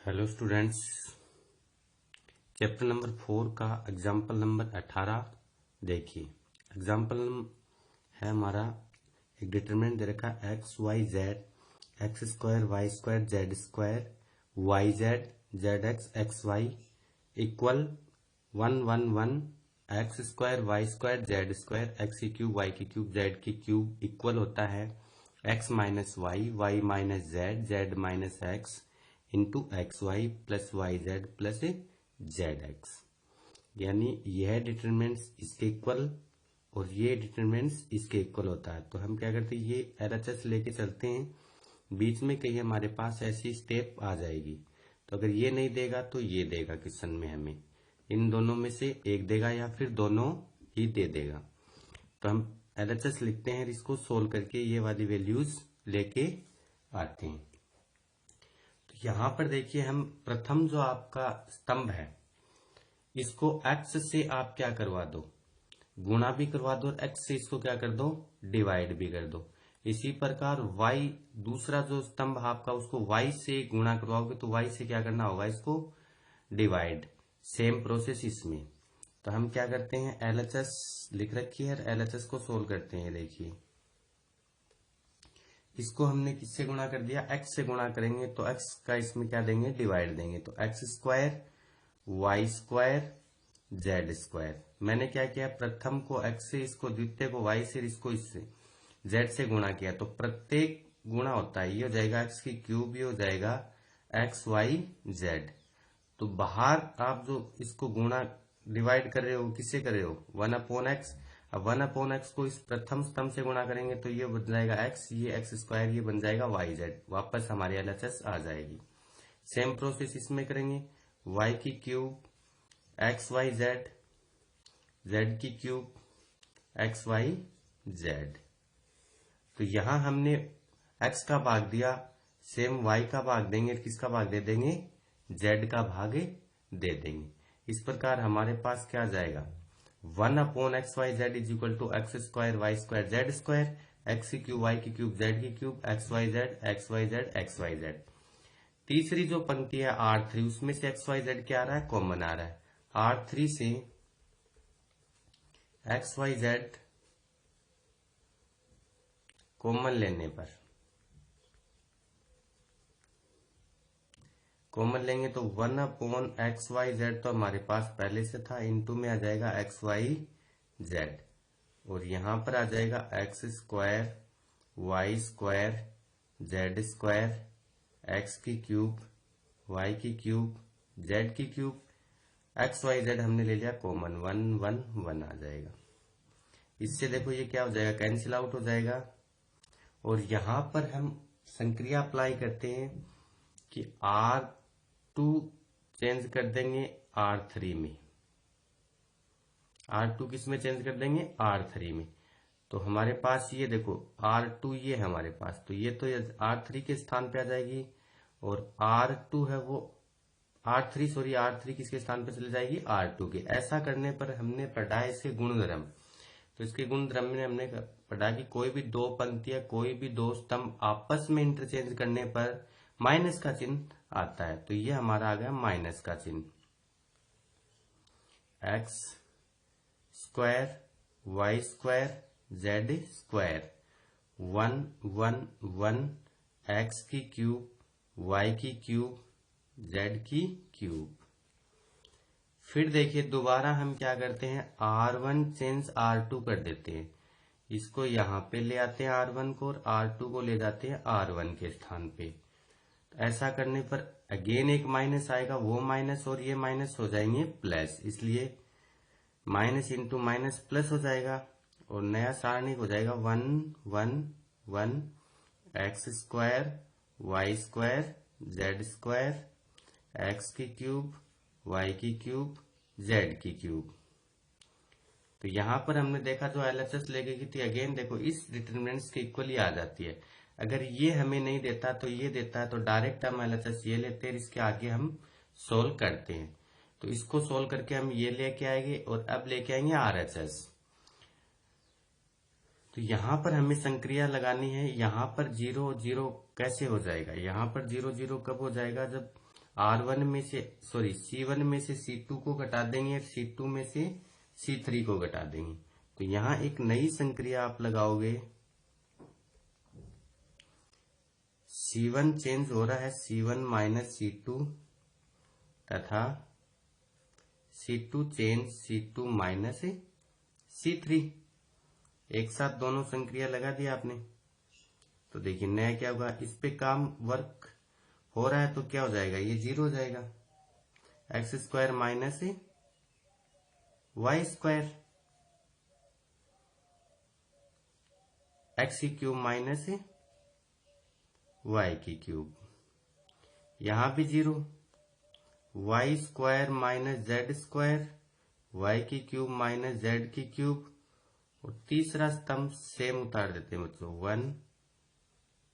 Hello students, chapter number 4 का example number 18 देखिए। Example है हमारा, एक डिटरमिनेंट दे रखा है X Y Z, x square Y square Z square, Y Z Z x Y equal 1 1 1, X square Y square Z square X की cube Y की क्यूब जेड की क्यूब इक्वल होता है X minus Y minus Z minus X into X Y plus Y Z plus Z X. यानी यह determinants इसके equal और ये डिटरमिनेंट्स इसके इक्वल होता है। तो हम क्या करते हैं, ये एलएचएस लेके चलते हैं, बीच में कहीं हमारे पास ऐसी स्टेप आ जाएगी। तो अगर ये नहीं देगा तो ये देगा क्वेश्चन में, हमें इन दोनों में से एक देगा या फिर दोनों ही दे देगा। तो हम एलएचएस लिखते हैं, इसको सोल्व करके ये वाली वैल्यूज लेके आते हैं। यहां पर देखिए, हम प्रथम जो आपका स्तंभ है इसको x से आप क्या करवा दो, गुणा भी करवा दो, और x से इसको क्या कर दो, डिवाइड भी कर दो। इसी प्रकार y दूसरा जो स्तंभ आपका उसको y से गुणा करवाओगे तो y से क्या करना होगा, इसको डिवाइड। सेम प्रोसेस इसमें। तो हम क्या करते हैं, एलएचएस लिख रखी है, एलएचएस को सोल्व करते हैं। देखिए इसको हमने किससे गुणा कर दिया, x से गुणा करेंगे तो x का इसमें क्या देंगे, डिवाइड देंगे। तो X square Y square Z square, मैंने क्या किया, प्रथम को x से, इसको द्वितीय को y से, इसको इससे z से गुणा किया। तो प्रत्येक गुणा होता है, ये हो जाएगा x की क्यूब, ये हो जाएगा एक्स वाई जेड। तो बाहर आप जो इसको गुणा डिवाइड कर रहे हो, किससे कर रहे हो, 1/x। अब 1/x को इस प्रथम स्तंभ से गुणा करेंगे तो ये बन जाएगा x, ये एक्स स्क्वायर, ये बन जाएगा वाई जेड, वापस हमारी एलएचएस आ जाएगी। सेम प्रोसेस इसमें करेंगे, y की cube X Y Z, Z की क्यूब एक्स वाई जेड। तो यहां हमने x का भाग दिया, सेम y का भाग देंगे, किसका भाग दे देंगे, z का भाग दे देंगे। इस प्रकार हमारे पास क्या आ जाएगा, 1/x y z is equal to X square Y square Z square, X की क्यूब वाई की क्यूब जेड की cube X Y Z x Y Z x Y Z. तीसरी जो पंक्ति है R3, उसमें से एक्स वाई जेड क्या आ रहा है, कॉमन आ रहा है। R3 से एक्स वाई जेड कॉमन लेने पर, कॉमन लेंगे तो 1/एक्स वाई जेड तो हमारे पास पहले से था, इनटू में आ जाएगा एक्स वाई जेड, और यहां पर आ जाएगा X square Y square Z square X की क्यूब वाई की क्यूब जेड की क्यूब एक्स वाई जेड हमने ले लिया कॉमन, 1 1 1 आ जाएगा। इससे देखो ये क्या हो जाएगा, कैंसिल आउट हो जाएगा। और यहां पर हम संक्रिया अप्लाई करते हैं कि R2 चेंज कर देंगे R3 में, R2 किस में चेंज कर देंगे, R3 में। तो हमारे पास ये देखो R2 ये है हमारे पास, तो ये तो R3 के स्थान पे आ जाएगी, और R2 है वो R3 किसके स्थान पे चले जाएगी, R2 के। ऐसा करने पर हमने पढ़ा है इसके गुणधर्म। तो इसके गुणधर्म में हमने पढ़ा कि कोई भी दो पंक्तियां, कोई भी दो स्तंभ आपस में इंटरचेंज करने पर माइनस का चिन्ह आता है। तो ये हमारा आ गया माइनस का चिन्ह, X square Y square Z square 1 1 1 X की क्यूब वाई की क्यूब जेड की क्यूब। फिर देखिए दोबारा हम क्या करते हैं, R1 चेंज R2 कर देते हैं, इसको यहां पे ले आते हैं R1 को, और R2 को ले जाते हैं R1 के स्थान पे। तो ऐसा करने पर अगेन एक माइनस आएगा, वो माइनस और ये माइनस हो जाएंगे प्लस, इसलिए माइनस इंटू माइनस प्लस हो जाएगा, और नया सारणी हो जाएगा 1 1 1 X square Y square Z square X की क्यूब वाई की क्यूब जेड की क्यूब। तो यहां पर हमने देखा जो एलएचएस लेके की थी, अगेन देखो इस डिटरमिनेंट्स के इक्वली आ जाती है। अगर ये हमें नहीं देता तो ये देता है, तो डायरेक्ट हम एलएचएस ये लेते हैं, इसके आगे हम सोल्व करते हैं। तो इसको सोल्व करके हम ये लेके आएंगे, और अब लेके आएंगे आरएचएस। तो यहां पर हमें संक्रिया लगानी है, यहां पर 0 0 कैसे हो जाएगा, यहां पर 0 0 कब हो जाएगा, जब R1 में से C1 में से C2 को घटा देंगे और C2 में से C3 को घटा देंगे। तो यहां एक नई संक्रिया आप लगाओगे। C1 चेंज हो रहा है C1 माइनस C2 तथा C2 change C2 minus C3। एक साथ दोनों संक्रिया लगा दिया आपने। तो देखिए नया क्या होगा, इस पे काम वर्क हो रहा है तो क्या हो जाएगा, ये 0 हो जाएगा। X square minus Y square, X की क्यूब माइनस वाई की क्यूब, यहां भी 0। Y square minus Z square, Y की क्यूब माइनस जेड की क्यूब, और तीसरा स्तंभ सेम उतार देते हैं बच्चों, 1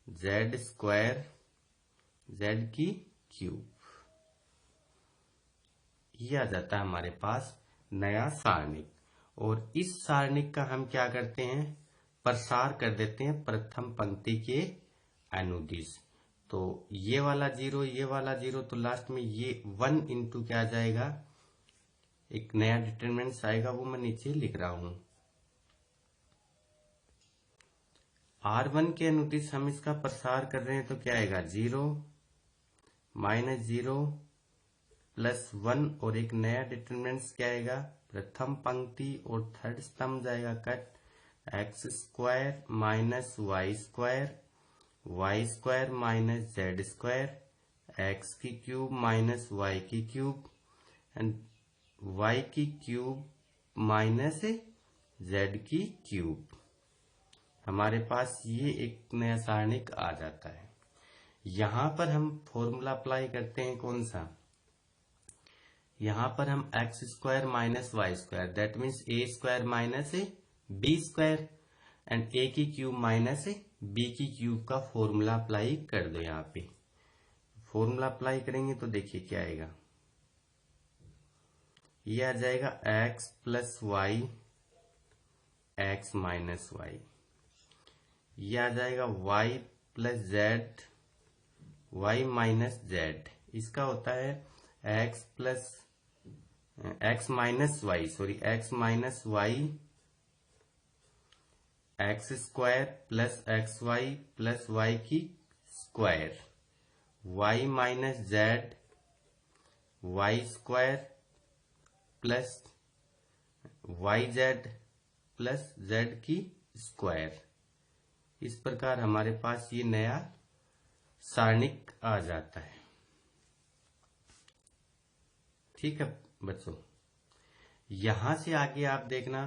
जेड स्क्वायर जेड की क्यूब। ये आ जाता है हमारे पास नया सारणिक। और इस सारणिक का हम क्या करते हैं, प्रसार कर देते हैं प्रथम पंक्ति के अनुदिश। तो ये वाला 0, ये वाला 0, तो लास्ट में ये 1 इंटू क्या आ जाएगा, एक नया डिटरमिनेंट आएगा, वो मैं नीचे लिख रहा हूं। R1 के अनुदिश हम इसका प्रसार कर रहे हैं तो क्या आएगा, 0 माइनस 0 प्लस 1, और एक नया डिटरमिनेंट क्या आएगा, प्रथम पंक्ति और थर्ड स्तंभ जाएगा कट, X square minus Y square, Y square minus Z square, X की क्यूब माइनस वाई की क्यूब, एंड वाई की क्यूब माइनस जेड की क्यूब। हमारे पास ये एक नया सारणिक आ जाता है। यहां पर हम फॉर्मूला अप्लाई करते हैं, कौन सा, यहां पर हम x square minus Y square, that means a square minus b square, and a की क्यूब माइनस बी की क्यूब का फॉर्मूला अप्लाई कर दो। यहाँ पे फॉर्मूला अप्लाई करेंगे तो देखिए क्या आएगा, ये आ जाएगा x plus y x minus y, ये आ जाएगा y plus z y minus z, इसका होता है x plus x minus y, sorry x minus Y x square plus x Y plus Y की square, y minus Z Y square plus Y Z plus z की square. इस प्रकार हमारे पास ये नया सारणिक आ जाता है। ठीक है बच्चों, यहां से आगे आप देखना,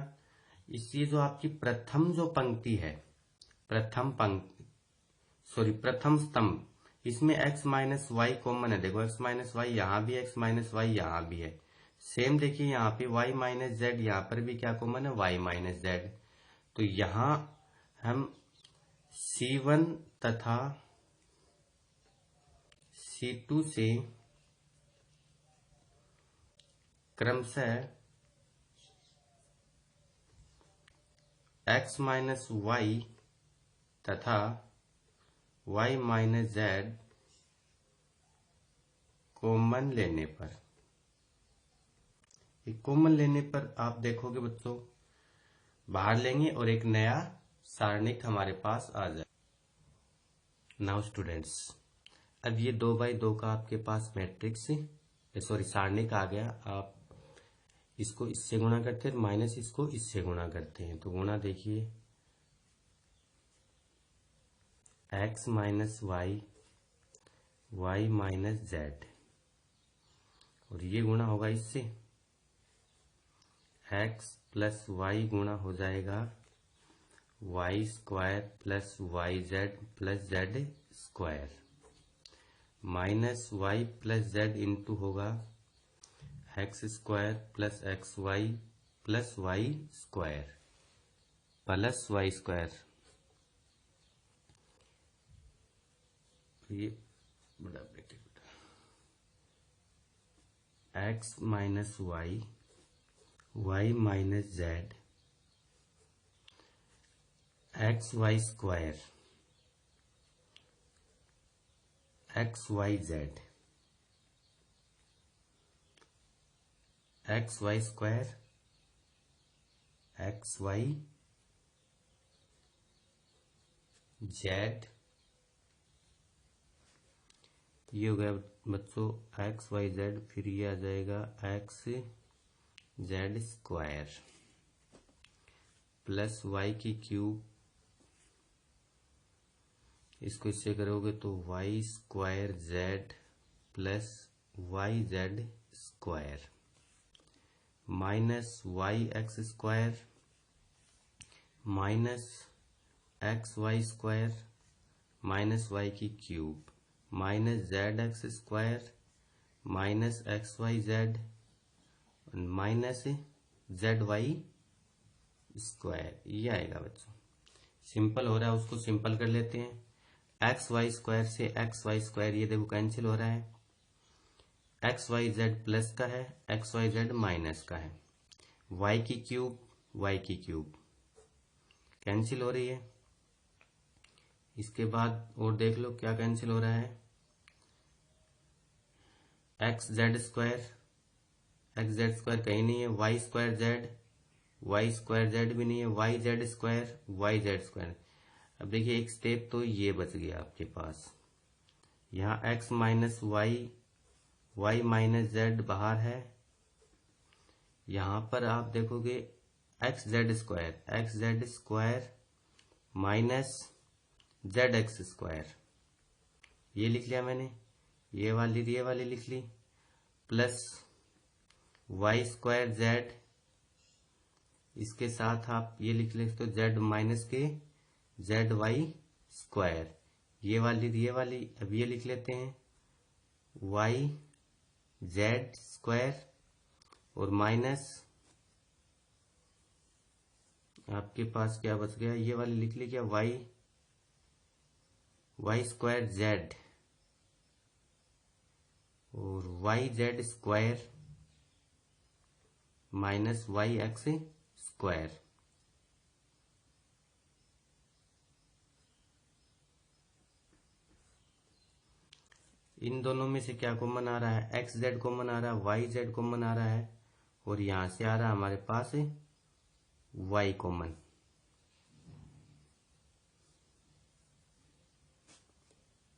इसी जो आपकी प्रथम जो पंक्ति है, प्रथम स्तंभ, इसमें x माइनस वाई कॉमन है। देखो x माइनस वाई यहां भी, x माइनस वाई यहां भी है, सेम देखिए यहाँ पे y माइनस जेड, यहाँ पर भी क्या कॉमन है, y माइनस जेड। तो यहां हम C1 तथा C2 से क्रमशः x माइनस वाई तथा y माइनस जेड कॉमन लेने पर, एक कॉमन लेने पर आप देखोगे बच्चों बाहर लेंगे और एक नया सारणिक हमारे पास आ जाए। नाउ स्टूडेंट्स, अब ये 2x2 का आपके पास मैट्रिक्स सारणिक आ गया। आप इसको इससे गुणा करते हैं, माइनस इसको इससे गुणा करते हैं, तो गुणा देखिए x minus Y Y minus Z, और ये गुणा होगा इससे x प्लस वाई गुणा हो जाएगा y square plus Y Z plus z square, minus y plus z into होगा x square plus x Y plus y square plus y square, ये बड़ा bracket x minus Y Y minus Z x Y square x Y Z, x Y square x Y z, ये हो गया बच्चों x Y Z, फिर ये आ जाएगा X Z square plus Y की क्यूब, इसको इससे करोगे तो Y square Z plus Y Z square minus Y x square minus X Y square minus Y की cube minus Z x square minus X Y Z minus Z Y square, ये आएगा बच्चों। Simple हो रहा है, उसको simple कर लेते हैं। एक्स वाई स्क्वायर से एक्स वाई स्क्वायर ये देखो कैंसिल हो रहा है, एक्स वाई जेड प्लस का है, एक्स वाई जेड माइनस का है, वाई की क्यूब कैंसिल हो रही है। इसके बाद और देख लो क्या कैंसिल हो रहा है, एक्स जेड स्क्वायर कहीं नहीं है, वाई स्क्वायर जेड भी नहीं है, वाई जेड स्क्वायर। अब देखिए एक स्टेप तो ये बच गया आपके पास, यहाँ x minus Y minus z बाहर है, यहां पर आप देखोगे x Z square minus Z x square, ये लिख लिया मैंने, ये वाली लिख ली, प्लस वाई स्क्वायर जेड, इसके साथ आप ये लिख ले तो जेड माइनस के जेड वाई स्क्वायर, ये वाली अब ये लिख लेते हैं वाई जेड स्क्वायर और माइनस आपके पास क्या बच गया, ये वाली लिख ली क्या, वाई स्क्वायर जेड और Y Z square minus Y x square. इन दोनों में से क्या कॉमन आ रहा है, एक्स जेड कॉमन आ रहा है, वाई जेड कॉमन आ रहा है, और यहां से आ रहा है हमारे पास वाई कॉमन।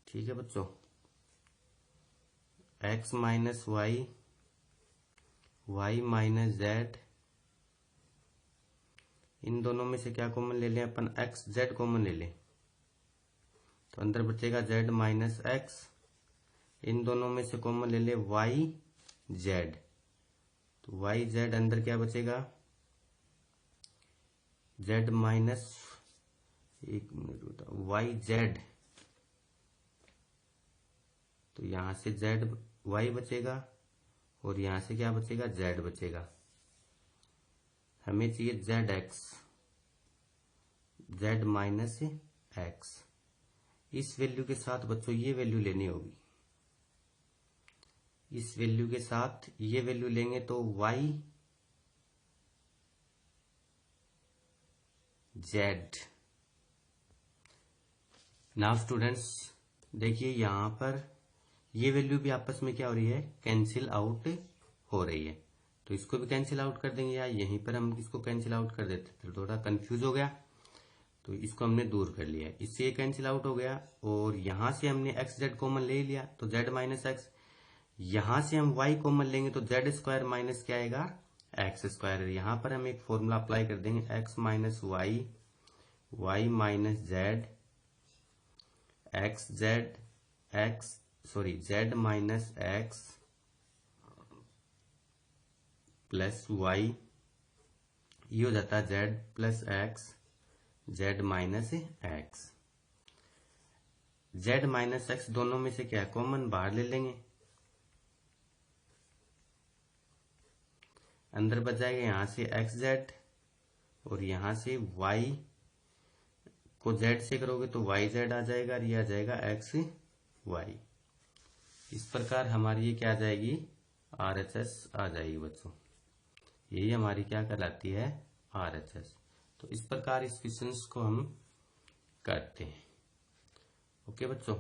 ठीक है बच्चों, X minus Y minus Z, इन दोनों में से क्या कॉमन ले लें अपन, एक्स जेड कॉमन ले लें तो अंदर बचेगा जेड माइनस एक्स, इन दोनों में से कॉमन ले ले वाई जेड, तो वाई जेड अंदर क्या बचेगा, जेड माइनस, एक मिनट वाई जेड, तो यहां से जेड वाई बचेगा और यहां से क्या बचेगा, जेड बचेगा। हमें चाहिए Z x, z minus x, इस वैल्यू के साथ बच्चों ये वैल्यू लेनी होगी, इस वैल्यू के साथ ये वैल्यू लेंगे तो वाई जेड। नाउ स्टूडेंट्स देखिए यहां पर ये वैल्यू भी आपस में क्या हो रही है, कैंसिल आउट हो रही है, तो इसको भी कैंसिल आउट कर देंगे, या यहीं पर हम इसको कैंसिल आउट कर देते, तो थोड़ा कंफ्यूज हो गया, तो इसको हमने दूर कर लिया, इससे ये कैंसिल आउट हो गया, और यहां से हमने एक्स जेड कॉमन ले लिया तो जेड माइनस एक्स, यहां से हम वाई कॉमन लेंगे तो जेड स्क्वायर माइनस क्या आएगा, एक्स स्क्वायर। यहां पर हम एक फॉर्मूला अप्लाई कर देंगे, x minus Y minus z, z minus x plus y, ये हो जाता है z plus x, z minus x, z minus x दोनों में से क्या है कॉमन, बाहर ले लेंगे, अंदर बच जाएगा यहां से एक्स जेड, और यहां से वाई को जेड से करोगे तो वाई जेड आ जाएगा, और ये आ जाएगा एक्स वाई। इस प्रकार हमारी ये क्या आ जाएगी, RHS आ जाएगी बच्चों, यही हमारी क्या कहलाती है, RHS। तो इस प्रकार इस क्वेश्चन को हम करते हैं। ओके बच्चों।